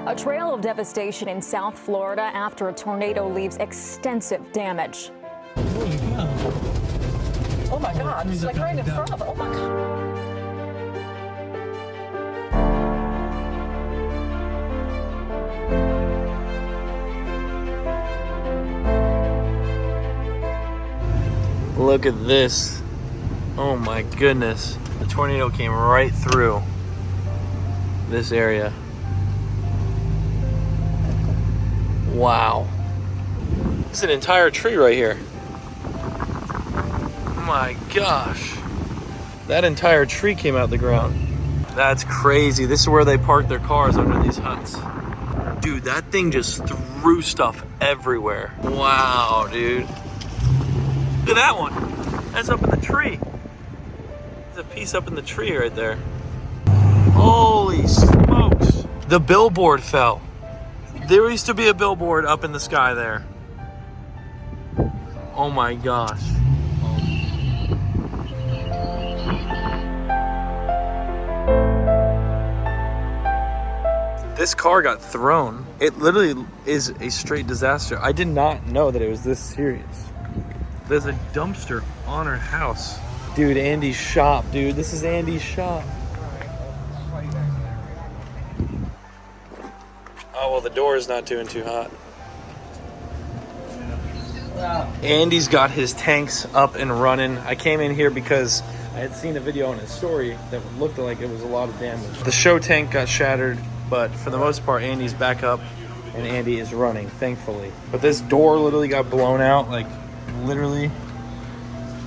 A trail of devastation in South Florida after a tornado leaves extensive damage. Oh my God, it's like right in front of it. Oh my God. Look at this. Oh my goodness. The tornado came right through this area. Wow. It's an entire tree right here. Oh my gosh. That entire tree came out the ground. That's crazy. This is where they park their cars, under these huts. Dude, that thing just threw stuff everywhere. Wow, dude. Look at that one. That's up in the tree. There's a piece up in the tree right there. Holy smokes. The billboard fell. There used to be a billboard up in the sky there. Oh my gosh. This car got thrown. It literally is a straight disaster. I did not know that it was this serious. There's a dumpster on her house. Dude, Andy's shop, dude. This is Andy's shop. Oh, well, the door is not doing too hot. Andy's got his tanks up and running. I came in here because I had seen a video on his story that looked like it was a lot of damage. The show tank got shattered, but for the most part, Andy's back up and Andy is running, thankfully. But this door literally got blown out, like literally.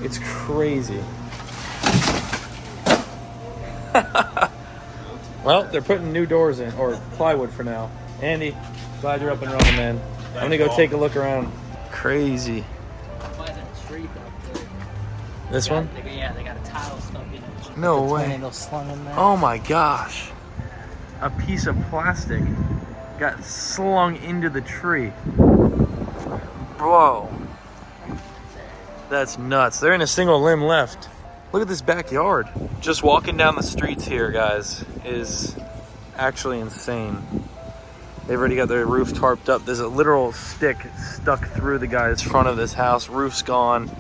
It's crazy. Well, they're putting new doors in, or plywood for now. Andy, glad you're up and running, man. I'm gonna go take a look around. Crazy. This one? Yeah, they got a tile stuck in it. No way. Slung in there. Oh my gosh. A piece of plastic got slung into the tree. Whoa. That's nuts. They're in a single limb left. Look at this backyard. Just walking down the streets here, guys, is actually insane. They've already got their roof tarped up. There's a literal stick stuck through the guy's front of this house. Roof's gone.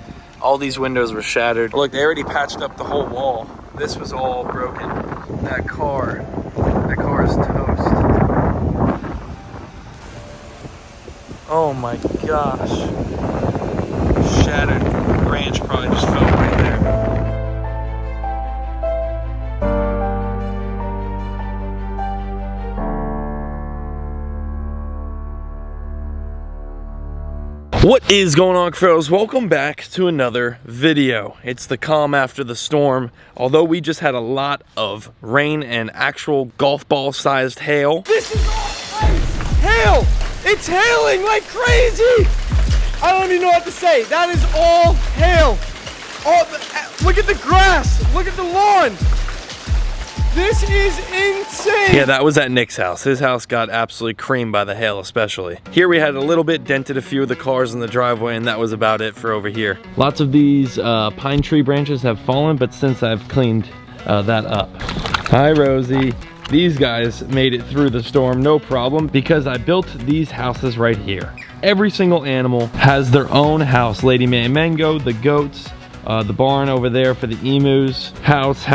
All these windows were shattered. Look, they already patched up the whole wall. This was all broken. That car is toast. Oh my gosh. Shattered branch probably just fell right there. What is going on, Cuffaro? Welcome back to another video. It's the calm after the storm. Although we just had a lot of rain and actual golf ball sized hail. This is all ice! Hail! It's hailing like crazy! I don't even know what to say. That is all hail. Look at the grass. Look at the lawn. This is insane. Yeah, that was at Nick's house. His house got absolutely creamed by the hail especially. Here we had a little bit dented a few of the cars in the driveway, and that was about it for over here. Lots of these pine tree branches have fallen, but since I've cleaned that up. Hi, Rosie. These guys made it through the storm no problem because I built these houses right here. Every single animal has their own house. Lady Mango, the goats, the barn over there for the emus, house,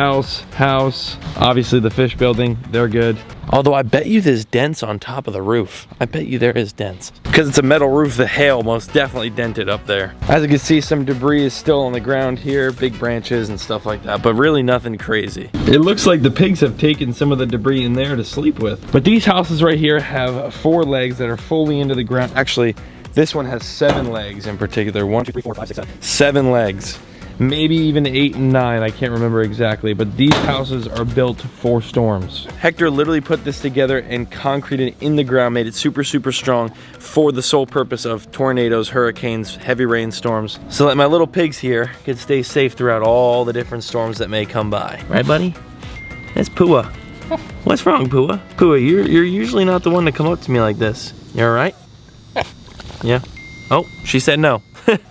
obviously the fish building, they're good. Although I bet you there's dents on top of the roof. I bet you there is dents. Because it's a metal roof, the hail most definitely dented up there. As you can see, some debris is still on the ground here, big branches and stuff like that, but really nothing crazy. It looks like the pigs have taken some of the debris in there to sleep with. But these houses right here have 4 legs that are fully into the ground. Actually, this one has 7 legs in particular. 1, 2, 3, 4, 5, 6, 7. 7 legs. Maybe even 8 and 9, I can't remember exactly, but these houses are built for storms. Hector literally put this together and concreted in the ground, made it super, super strong for the sole purpose of tornadoes, hurricanes, heavy rainstorms, so that my little pigs here could stay safe throughout all the different storms that may come by. Right, buddy? That's Pua. What's wrong, Pua? Pua, you're usually not the one to come up to me like this. You all right? Yeah? Oh, she said no.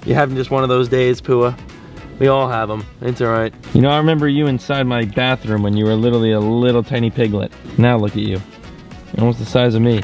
You're having just one of those days, Pua. We all have them. It's all right. You know, I remember you inside my bathroom when you were literally a little tiny piglet. Now look at you. Almost the size of me.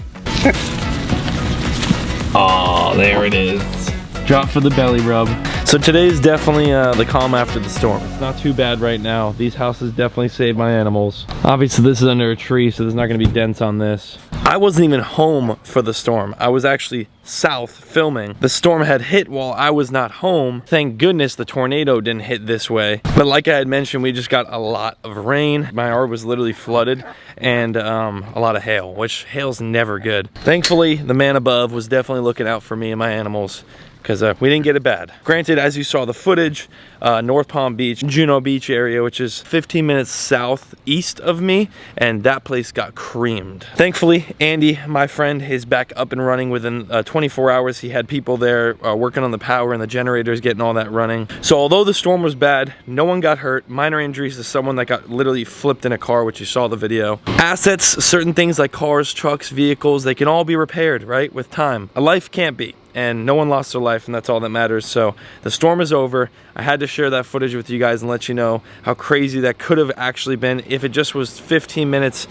Oh, there it is. Drop for the belly rub. So today's definitely the calm after the storm. It's not too bad right now. These houses definitely saved my animals. Obviously this is under a tree, so there's not gonna be dents on this. I wasn't even home for the storm. I was actually south filming. The storm had hit while I was not home. Thank goodness the tornado didn't hit this way. But like I had mentioned, we just got a lot of rain. My yard was literally flooded, and a lot of hail, which hail's never good. Thankfully, the man above was definitely looking out for me and my animals, because we didn't get it bad. Granted, as you saw the footage, North Palm Beach, Juno Beach area, which is 15 minutes southeast of me, and that place got creamed. Thankfully, Andy, my friend, is back up and running within 24 hours. He had people there working on the power and the generators, getting all that running. So although the storm was bad, no one got hurt. Minor injuries to someone that got literally flipped in a car, which you saw the video. Assets, certain things like cars, trucks, vehicles, they can all be repaired, right, with time. A life can't be. And no one lost their life, and that's all that matters. So the storm is over. I had to share that footage with you guys and let you know how crazy that could have actually been. If it just was 15 minutes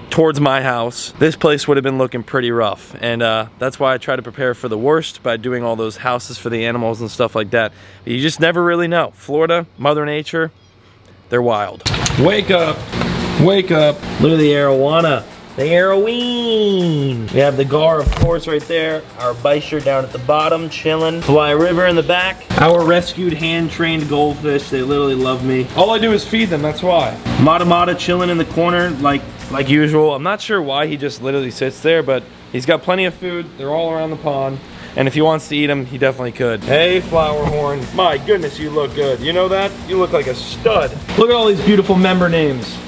towards my house, this place would have been looking pretty rough. And that's why I try to prepare for the worst by doing all those houses for the animals and stuff like that. But you just never really know. Florida, Mother Nature, they're wild. Wake up, wake up. Look at the arowana. The Arroween. We have the gar, of course, right there. Our Beischer down at the bottom, chilling. Hawaii River in the back. Our rescued, hand-trained goldfish. They literally love me. All I do is feed them, that's why. Mata Mata chilling in the corner like usual. I'm not sure why he just literally sits there, but he's got plenty of food. They're all around the pond. And if he wants to eat them, he definitely could. Hey, Flower Horn. My goodness, you look good. You know that? You look like a stud. Look at all these beautiful member names.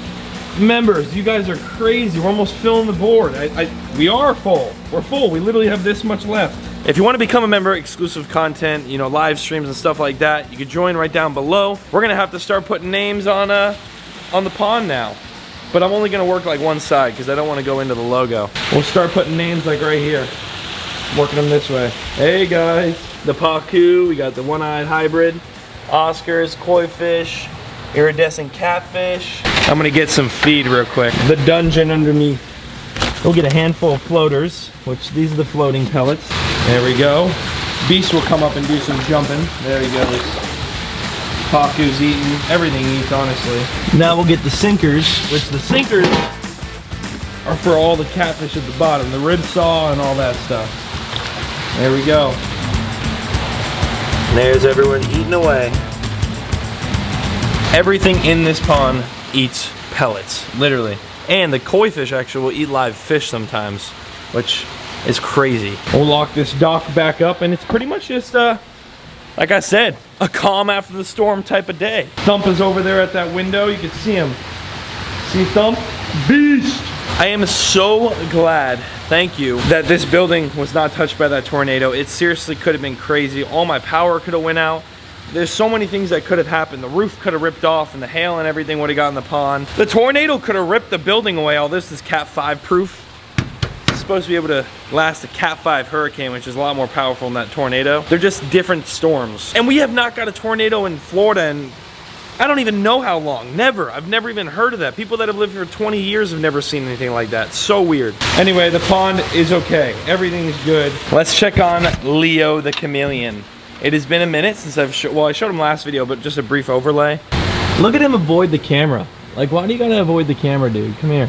Members, you guys are crazy. We're almost filling the board. We are full. We're full. We literally have this much left. If you want to become a member, exclusive content, you know, live streams and stuff like that, you can join right down below. We're gonna have to start putting names on the pond now. But I'm only gonna work like one side because I don't want to go into the logo. We'll start putting names like right here. Working them this way. Hey guys, the Pacu, we got the one-eyed hybrid, Oscars, koi fish, iridescent catfish. I'm gonna get some feed real quick. The dungeon underneath. We'll get a handful of floaters, which these are the floating pellets. There we go. Beast will come up and do some jumping. There he goes. Pacu's eating. Everything eats, honestly. Now we'll get the sinkers, which the sinkers are for all the catfish at the bottom. The rib saw and all that stuff. There we go. There's everyone eating away. Everything in this pond eats pellets, literally. And the koi fish actually will eat live fish sometimes, which is crazy. We'll lock this dock back up, and it's pretty much just, like I said, a calm after the storm type of day. Thump is over there at that window. You can see him. See Thump? Beast! I am so glad, thank you, that this building was not touched by that tornado. It seriously could have been crazy. All my power could have went out. There's so many things that could have happened. The roof could have ripped off and the hail and everything would have got in the pond. The tornado could have ripped the building away. All this is Cat 5 proof. It's supposed to be able to last a Cat 5 hurricane, which is a lot more powerful than that tornado. They're just different storms. And we have not got a tornado in Florida in I don't even know how long. Never. I've never even heard of that. People that have lived here for 20 years have never seen anything like that. So weird. Anyway, the pond is okay. Everything's good. Let's check on Leo the chameleon. It has been a minute since I showed him last video, but just a brief overlay. Look at him avoid the camera. Like, why do you gotta avoid the camera, dude? Come here.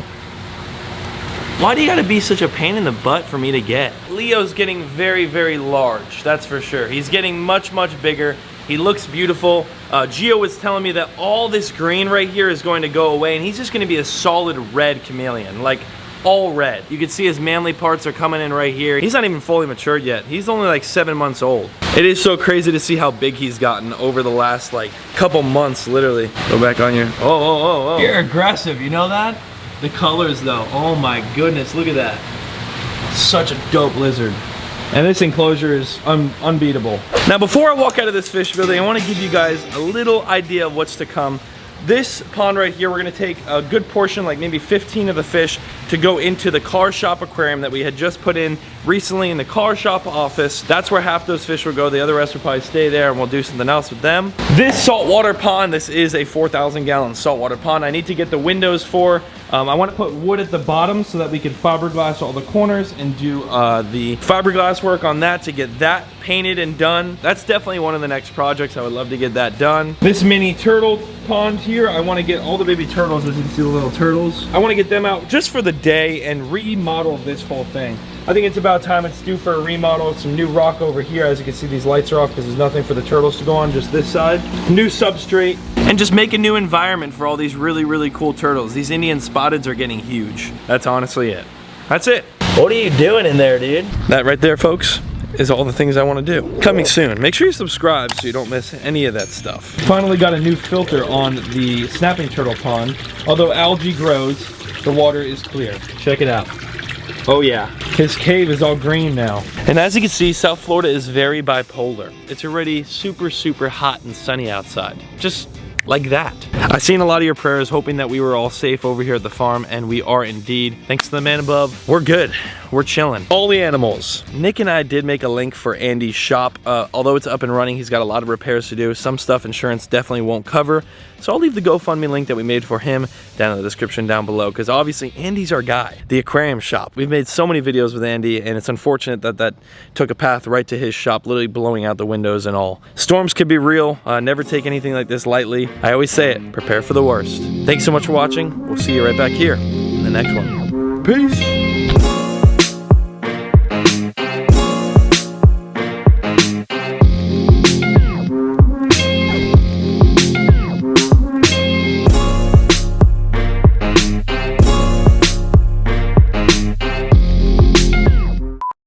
Why do you gotta be such a pain in the butt for me to get? Leo's getting very, very large, that's for sure. He's getting much, much bigger. He looks beautiful. Gio was telling me that all this green right here is going to go away, and he's just gonna be a solid red chameleon. Like, all red. You can see his manly parts are coming in right here. He's not even fully matured yet. He's only like 7 months old. It is so crazy to see how big he's gotten over the last like couple months, literally. Go back on your, oh. You're aggressive, you know that? The colors though, oh my goodness, look at that. Such a dope lizard. And this enclosure is unbeatable. Now before I walk out of this fish building, I want to give you guys a little idea of what's to come. This pond right here, we're gonna take a good portion, like maybe 15 of the fish, to go into the car shop aquarium that we had just put in recently in the car shop office. That's where half those fish will go. The other rest will probably stay there and we'll do something else with them. This saltwater pond, this is a 4,000 gallon saltwater pond. I need to get the windows for. I want to put wood at the bottom so that we can fiberglass all the corners and do the fiberglass work on that to get that painted and done. That's definitely one of the next projects. I would love to get that done. This mini turtle pond here, I want to get all the baby turtles, as you can see the little turtles. I want to get them out just for the day and remodel this whole thing. I think it's about time it's due for a remodel. Some new rock over here. As you can see, these lights are off because there's nothing for the turtles to go on, just this side. New substrate. And just make a new environment for all these really, really cool turtles. These Indian spotteds are getting huge. That's honestly it. That's it. What are you doing in there, dude? That right there, folks, is all the things I want to do. Coming soon. Make sure you subscribe so you don't miss any of that stuff. Finally got a new filter on the snapping turtle pond. Although algae grows, the water is clear. Check it out. Oh yeah, his cave is all green now. And as you can see, South Florida is very bipolar. It's already super, super hot and sunny outside. Just like that. I've seen a lot of your prayers hoping that we were all safe over here at the farm, and we are indeed. Thanks to the man above, we're good. We're chilling. All the animals. Nick and I did make a link for Andy's shop. Although it's up and running, he's got a lot of repairs to do. Some stuff insurance definitely won't cover. So I'll leave the GoFundMe link that we made for him down in the description down below, because obviously Andy's our guy. The aquarium shop. We've made so many videos with Andy, and it's unfortunate that that took a path right to his shop, literally blowing out the windows and all. Storms could be real. Never take anything like this lightly. I always say it, prepare for the worst. Thanks so much for watching. We'll see you right back here in the next one. Peace.